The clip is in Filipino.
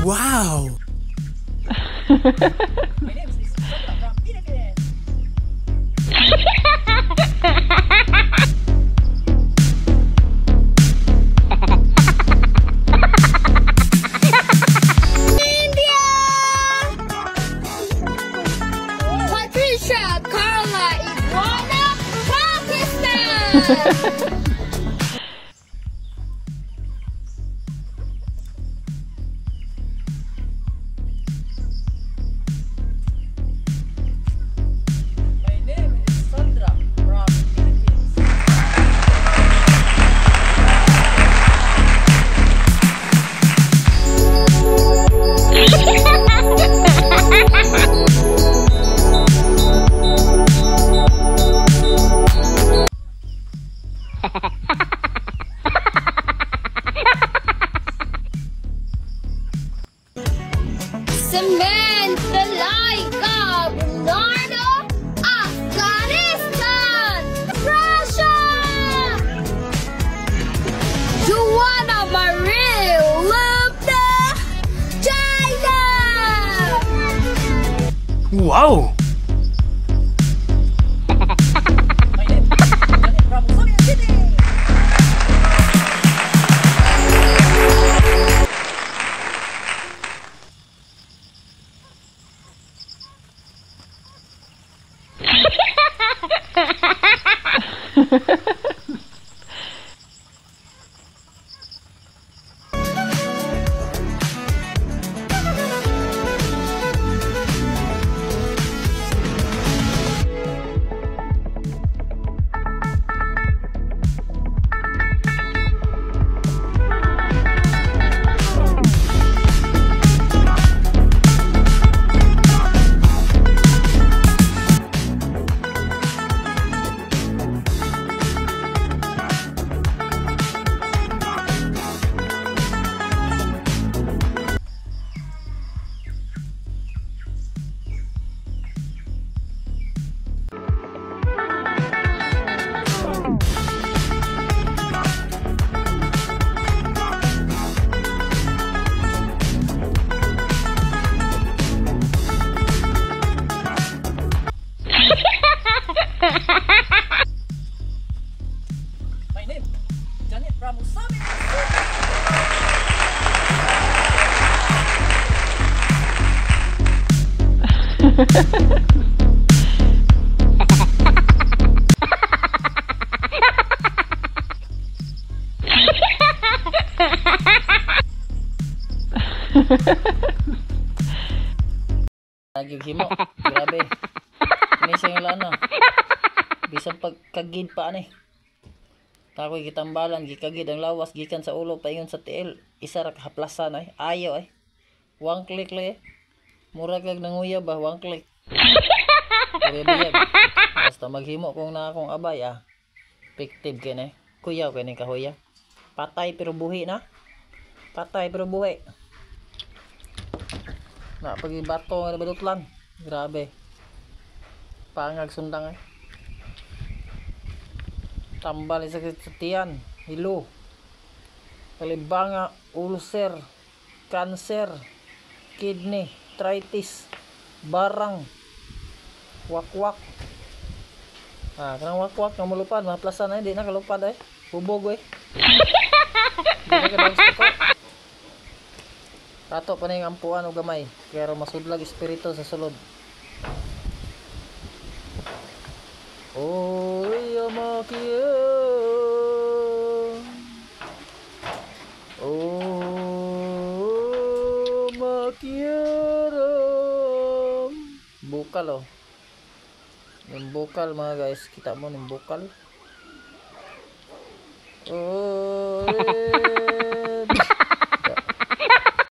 Wow! My name is Sandra from Philippines. India! Patricia Carla Iguana, Pakistan! My name is Sandra from Philippines. Samantha Laika Bernardo, Afghanistan, Russia. Joanna Marie Lubna, China. Wow! My name is Janet from Soviet City. My name is Janet from Soviet City. Lagi himo, grabe. Minsan yung lana. Bisan pagkagid pa ani. Takoy gitambalan, gikagid ang lawas gikan sa ulo paingon sa tiil. Isa ra ka haplasan ay. Ayaw ay. One click le. Mura kag nanguya ba one click. Biyag. Basta maghimo kung na akong abay ah. Effective kini. Kuyaw kini kahuya. Patay pero buhi na. Patay pero buhi. Na pagi bato nga badutlan. Grabe. Pangag sundang ay. Tambal sa tiyan, hilo. Kalibanga, ulcer, cancer, kidney, arthritis, barang, wakwak. Kanang wakwak nga mulupad, maplasan ay, di na kalupad ay. Bubog ay. Di na kadang ko. Rato pa na yung ampuan o gamay. Kaya masudlag espiritu sa sulod. Oh, Yamakia. Oh, Makiara. Bukal oh. Yung bukal mga guys. Kita mo yung bukal. Oh,